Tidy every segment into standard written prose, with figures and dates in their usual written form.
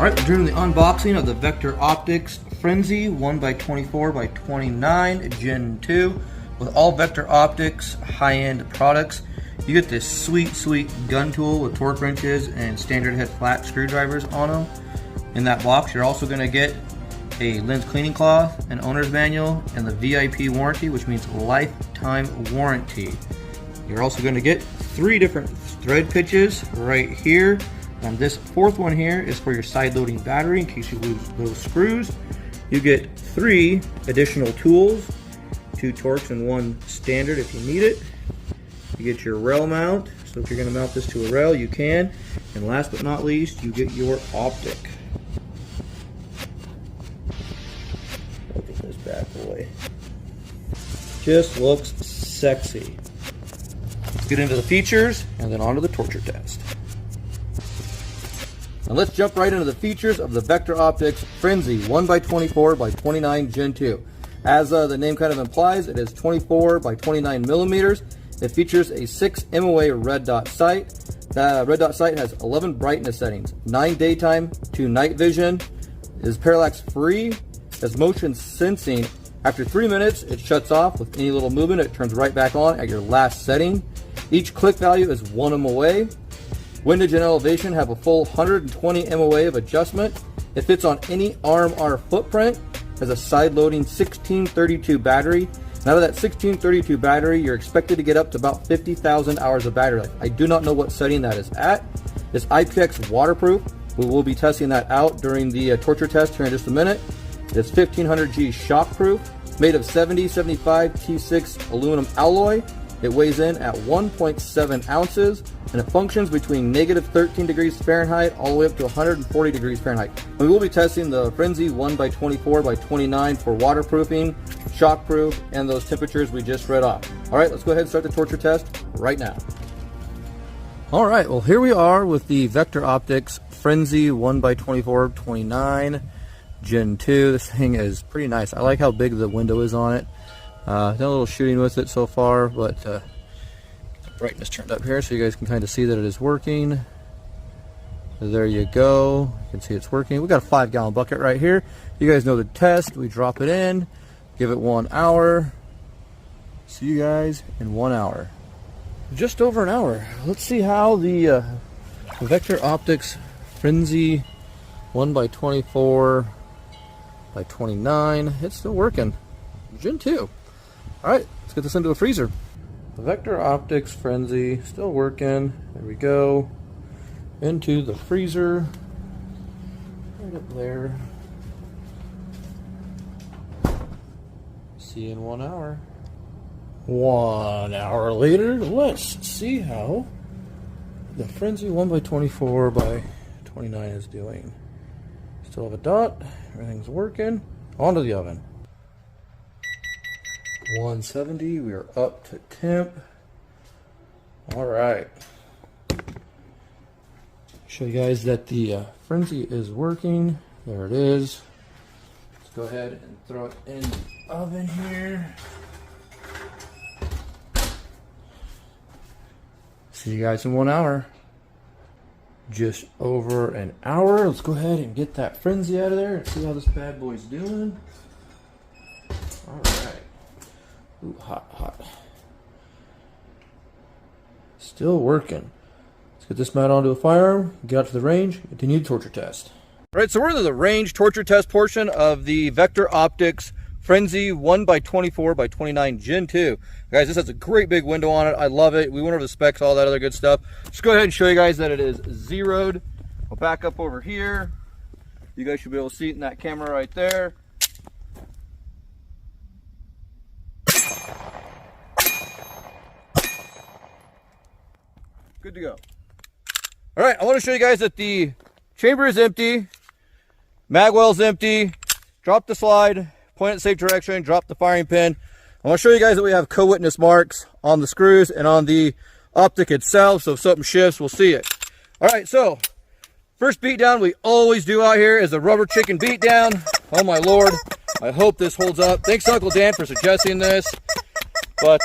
Alright, we're doing the unboxing of the Vector Optics Frenzy 1x24x29 Gen 2 with all Vector Optics high-end products. You get this sweet gun tool with torque wrenches and standard head flat screwdrivers on them. In that box, you're also going to get a lens cleaning cloth, an owner's manual, and the VIP warranty, which means lifetime warranty. You're also going to get 3 different thread pitches right here. And this 4th one here is for your side loading battery in case you lose those screws. You get 3 additional tools, 2 Torx and 1 standard if you need it. You get your rail mount, so if you're going to mount this to a rail, you can. And last but not least, you get your optic. Look at this bad boy. Just looks sexy. Let's get into the features and then on to the torture test. Now let's jump right into the features of the Vector Optics Frenzy 1x24x29 Gen 2. As the name kind of implies, it is 24 by 29 millimeters. It features a 6 MOA red dot sight. The red dot sight has 11 brightness settings, 9 daytime, 2 night vision. It is parallax free, has motion sensing. After 3 minutes, it shuts off. With any little movement, it turns right back on at your last setting. Each click value is 1 MOA. Windage and elevation have a full 120 MOA of adjustment. It fits on any arm or footprint. Has a side-loading 1632 battery. And out of that 1632 battery, you're expected to get up to about 50,000 hours of battery life. I do not know what setting that is at. It's IPX waterproof. We will be testing that out during the torture test here in just a minute. It's 1500G shockproof, made of 7075 T6 aluminum alloy. It weighs in at 1.7 ounces, and it functions between -13 degrees Fahrenheit all the way up to 140 degrees Fahrenheit. And we will be testing the Frenzy 1x24x29 for waterproofing, shockproof, and those temperatures we just read off. All right, let's go ahead and start the torture test right now. All right, well here we are with the Vector Optics Frenzy 1x24x29 Gen 2. This thing is pretty nice. I like how big the window is on it. Done a little shooting with it so far, but brightness turned up here so you guys can kind of see that it is working. There you go. You can see it's working. We got a 5-gallon bucket right here. You guys know the test. We drop it in, give it 1 hour. See you guys in 1 hour. Just over an hour. Let's see how the Vector Optics Frenzy 1x24x29. It's still working. Gen 2. Alright, let's get this into a freezer. The Vector Optics Frenzy, still working. There we go. Into the freezer. Right up there. See you in 1 hour. 1 hour later, let's see how the Frenzy 1x24x29 is doing. Still have a dot. Everything's working. Onto the oven. 170, we are up to temp. All right. Show you guys that the Frenzy is working. There it is. Let's go ahead and throw it in the oven here. See you guys in 1 hour. Just over an hour. Let's go ahead and get that Frenzy out of there and see how this bad boy's doing. All right. Ooh, hot. Still working. Let's get this mount onto a firearm, get out to the range, continue the torture test. All right, so we're in the range torture test portion of the Vector Optics Frenzy 1x24x29 Gen 2. Guys, this has a great big window on it. I love it. We went over the specs, all that other good stuff. Just go ahead and show you guys that it is zeroed. We'll back up over here. You guys should be able to see it in that camera right there. Good to go. All right, I want to show you guys that the chamber is empty, magwell's empty. Drop the slide, point it in safe direction, drop the firing pin. I want to show you guys that we have co-witness marks on the screws and on the optic itself, so if something shifts, we'll see it. All right, so first beat down we always do out here is a rubber chicken beat down. Oh my Lord, I hope this holds up. Thanks to Uncle Dan for suggesting this. But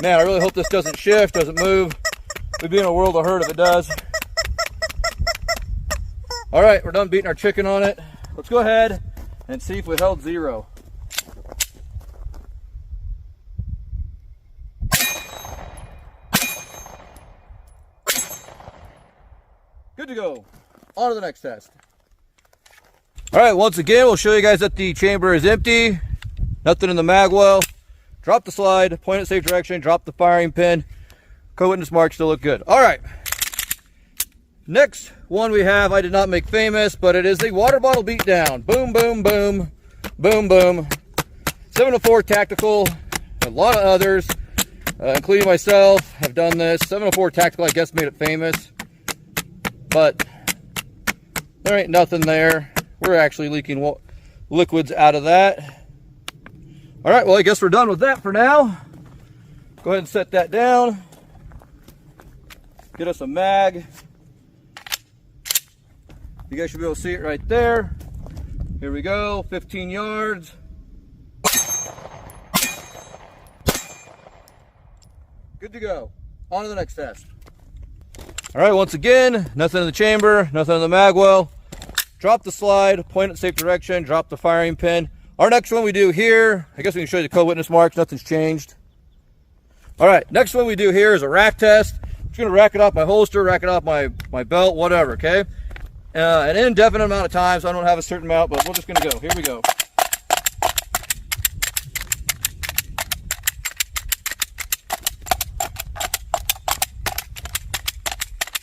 man, I really hope this doesn't shift, doesn't move. We'd be in a world of hurt if it does. All right, we're done beating our chicken on it. Let's go ahead and see if we held zero. Good to go. On to the next test. All right, once again, we'll show you guys that the chamber is empty. Nothing in the mag well. Drop the slide, point it safe direction, drop the firing pin. Co-witness marks still look good. All right. Next one we have, I did not make famous, but it is the water bottle beat down. Boom, boom, boom, boom, boom. 704 Tactical, a lot of others, including myself, have done this. 704 Tactical, I guess, made it famous. But there ain't nothing there. We're actually leaking liquids out of that. All right, well, I guess we're done with that for now. Go ahead and set that down. Get us a mag. You guys should be able to see it right there. Here we go, 15 yards. Good to go. On to the next test. All right, once again, nothing in the chamber, nothing in the mag well. Drop the slide, point it safe direction, drop the firing pin. Our next one we do here, I guess we can show you the co-witness marks, nothing's changed. All right, next one we do here is a rack test. I'm just gonna rack it off my holster, rack it off my belt, whatever, okay? An indefinite amount of time, so I don't have a certain amount, but we're just gonna go. Here we go.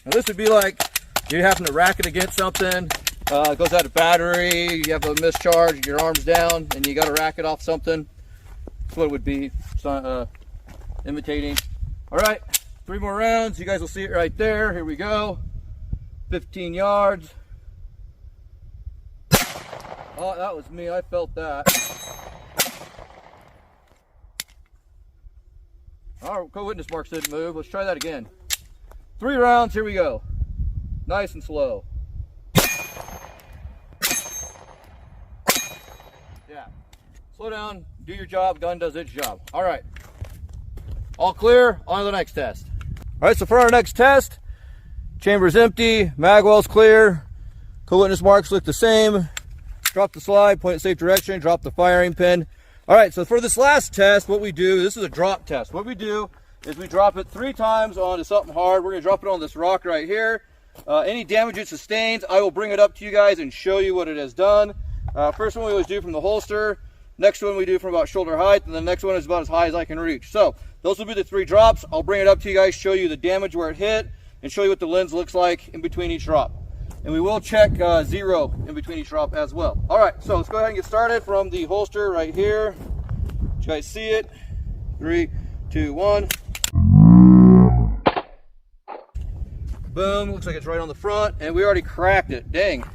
Now this would be like you happen to rack it against something, it goes out of battery, you have a mischarge, your arm's down, and you got to rack it off something. That's what it would be, imitating. All right, 3 more rounds. You guys will see it right there. Here we go. 15 yards. Oh, that was me. I felt that. Our co-witness marks didn't move. Let's try that again. 3 rounds. Here we go. Nice and slow. Yeah. Slow down. Do your job. Gun does its job. All right. All clear. On to the next test. All right. So for our next test, chamber's empty. Mag well's clear. Co-witness marks look the same. Drop the slide. Point it safe direction. Drop the firing pin. All right. So for this last test, what we do, this is a drop test. What we do is we drop it 3 times onto something hard. We're going to drop it on this rock right here. Any damage it sustains, I will bring it up to you guys and show you what it has done. First one we always do from the holster. Next one we do from about shoulder height, and the next one is about as high as I can reach. So those will be the 3 drops. I'll bring it up to you guys, show you the damage where it hit, and show you what the lens looks like in between each drop. And we will check zero in between each drop as well. All right, so let's go ahead and get started from the holster right here. Did you guys see it? 3, 2, 1. Boom, looks like it's right on the front, and we already cracked it. Dang.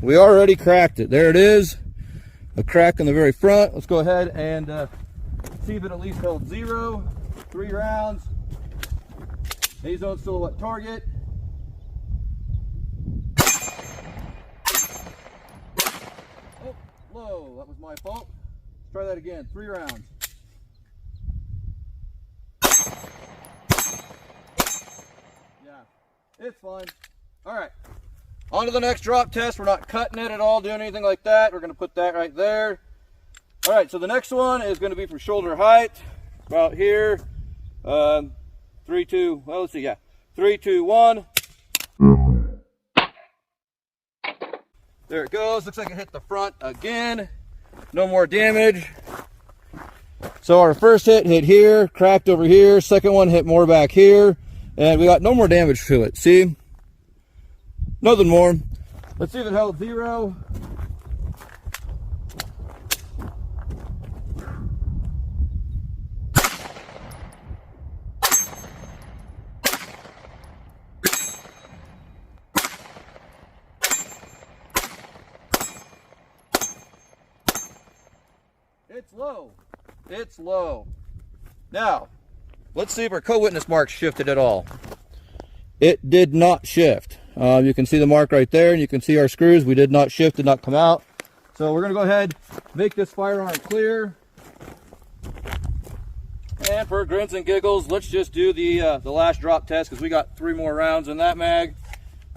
We already cracked it. There it is. A crack in the very front. Let's go ahead and see if it at least held 0. 3 rounds. A-zone silhouette target. Oh, low. That was my fault. Let's try that again. 3 rounds. It's fine. All right. On to the next drop test. We're not cutting it at all, doing anything like that. We're going to put that right there. All right, so the next one is going to be from shoulder height, about here. 3, 2, well, let's see, yeah. 3, 2, 1. There it goes. Looks like it hit the front again. No more damage. So our first hit here, cracked over here. Second one hit more back here. And we got no more damage to it. See? Nothing more. Let's see if it held 0. It's low. It's low. Now, let's see if our co-witness mark shifted at all. It did not shift. You can see the mark right there, and you can see our screws. We did not shift, did not come out. So we're going to go ahead, make this firearm clear. And for grins and giggles, let's just do the last drop test, because we got 3 more rounds in that mag.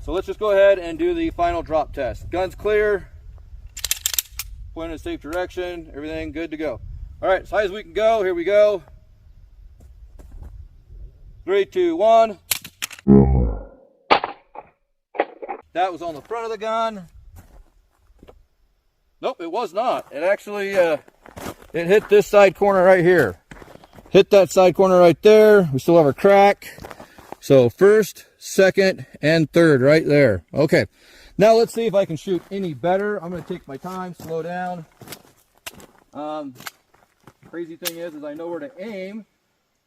So let's just go ahead and do the final drop test. Gun's clear, point in a safe direction, everything good to go. All right, as high as we can go, here we go. 3, 2, 1. That was on the front of the gun. Nope, it was not. It actually, it hit this side corner right here. Hit that side corner right there. We still have a crack. So first, second, and third right there. Okay, now let's see if I can shoot any better. I'm going to take my time, slow down. Crazy thing is I know where to aim,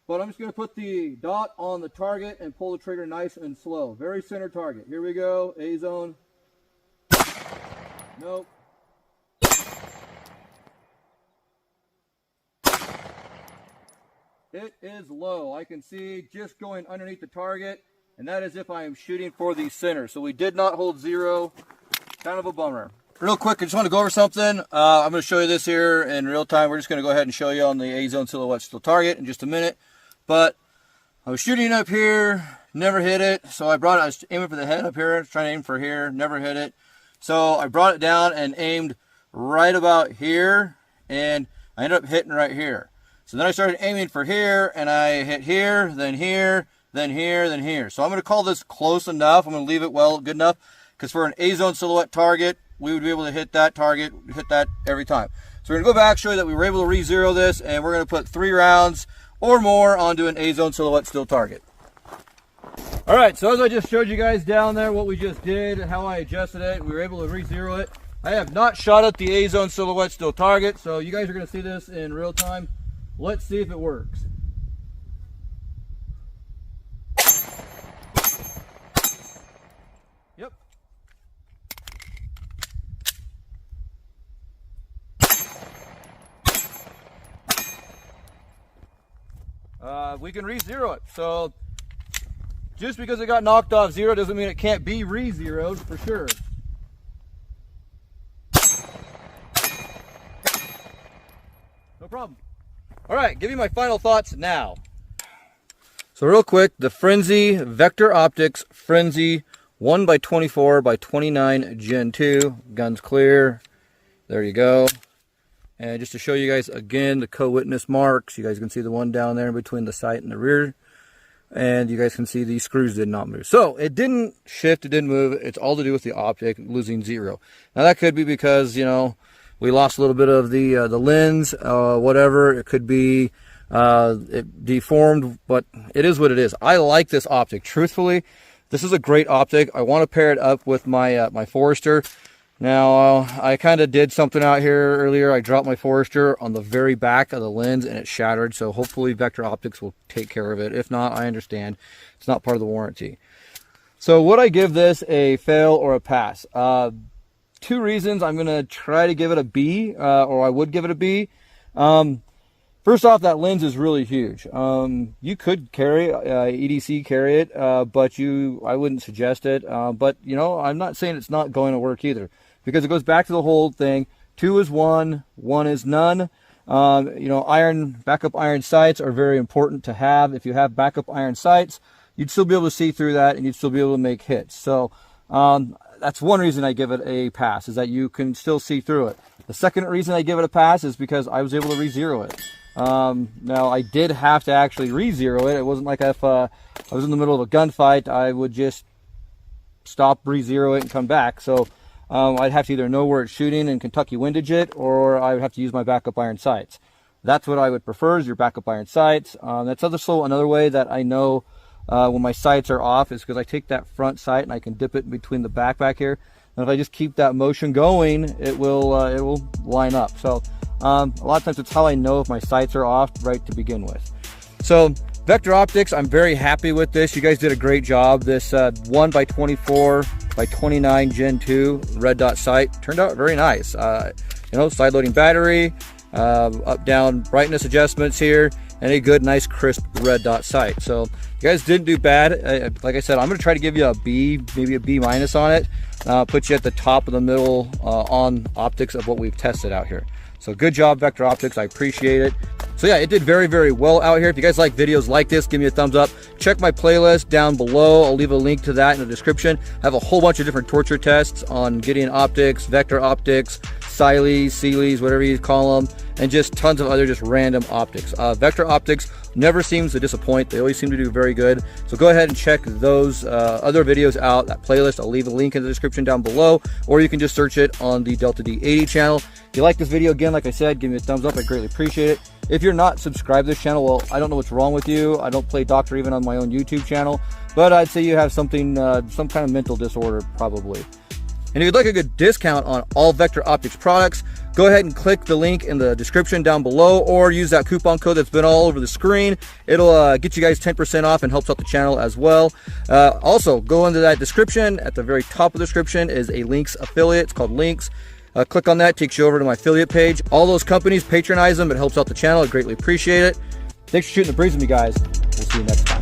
but I'm just going to put the dot on the target and pull the trigger nice and slow. Very center target. Here we go. A zone. Nope. It is low. I can see just going underneath the target, and that is if I am shooting for the center. So we did not hold zero. Kind of a bummer. Real quick, I just want to go over something. I'm going to show you this here in real time. We're just going to go ahead and show you on the A-zone silhouette still target in just a minute. But I was shooting up here, never hit it. So I was aiming for the head up here, trying to aim for here, never hit it. So I brought it down and aimed right about here, and I ended up hitting right here. So then I started aiming for here, and I hit here, then here, then here, then here. So I'm going to call this close enough. I'm going to leave it good enough, because for an A-zone silhouette target, we would be able to hit that target, hit that every time. So we're going to go back, show you that we were able to re-zero this, and we're going to put 3 rounds or more onto an A-zone silhouette still target. All right, so as I just showed you guys down there what we just did, how I adjusted it, we were able to re-zero it. I have not shot at the A-zone silhouette still target, so you guys are going to see this in real time. Let's see if it works. Yep. We can re-zero it. So just because it got knocked off zero doesn't mean it can't be re-zeroed for sure. No problem. All right, give you my final thoughts now. So real quick, the Frenzy Vector Optics Frenzy 1x24x29 Gen 2. Gun's clear. There you go. And just to show you guys again the co-witness marks, you guys can see the one down there between the sight and the rear. And you guys can see these screws did not move. So it didn't shift, it didn't move. It's all to do with the optic losing zero. Now that could be because, you know, we lost a little bit of the lens, whatever. It could be it deformed, but it is what it is. I like this optic. Truthfully, this is a great optic. I want to pair it up with my my Forester. Now, I kind of did something out here earlier. I dropped my Forester on the very back of the lens and it shattered. So hopefully Vector Optics will take care of it. If not, I understand. It's not part of the warranty. So would I give this a fail or a pass? 2 reasons. I'm going to try to give it a B, or I would give it a B. First off, that lens is really huge. You could carry EDC carry it, but I wouldn't suggest it. But you know, I'm not saying it's not going to work either, because it goes back to the whole thing. 2 is 1, 1 is none. You know, backup iron sights are very important to have. If you have backup iron sights, you'd still be able to see through that, and you'd still be able to make hits. So that's one reason I give it a pass, is that you can still see through it. The second reason I give it a pass is because I was able to re-zero it. Now I did have to actually re-zero it. It wasn't like if I was in the middle of a gunfight, I would just stop, re-zero it, and come back. So I'd have to either know where it's shooting and Kentucky windage it, or I would have to use my backup iron sights. That's what I would prefer, is your backup iron sights. That's also another way that I know when my sights are off, is because I take that front sight and I can dip it in between the back here. And if I just keep that motion going, it will line up. So a lot of times it's how I know if my sights are off right to begin with. So Vector Optics, I'm very happy with this. You guys did a great job. This 1x24x29 Gen 2 red dot sight turned out very nice. You know, side loading battery, up down brightness adjustments here, and a good, nice, crisp red dot sight. So you guys didn't do bad. Like I said, I'm going to try to give you a B, maybe a B- on it. Put you at the top of the middle on optics of what we've tested out here. So good job, Vector Optics. I appreciate it. So yeah, it did very, very well out here. If you guys like videos like this, give me a thumbs up. Check my playlist down below. I'll leave a link to that in the description. I have a whole bunch of different torture tests on Genll optics, Vector optics, Cyelee, whatever you call them, and just tons of other just random optics. Vector Optics never seems to disappoint. They always seem to do very good. So go ahead and check those other videos out, that playlist. I'll leave a link in the description down below, or you can just search it on the Delta D80 channel. If you like this video, again, like I said, give me a thumbs up. I greatly appreciate it. If you're not subscribed to this channel, well, I don't know what's wrong with you. I don't play doctor even on my own YouTube channel, but I'd say you have something, some kind of mental disorder probably. And if you'd like a good discount on all Vector Optics products, go ahead and click the link in the description down below, or use that coupon code that's been all over the screen. It'll get you guys 10% off and helps out the channel as well. Also, go into that description. At the very top of the description is a Links affiliate. It's called Links. Click on that, takes you over to my affiliate page. All those companies, patronize them. It helps out the channel. I greatly appreciate it. Thanks for shooting the breeze with me, guys. We'll see you next time.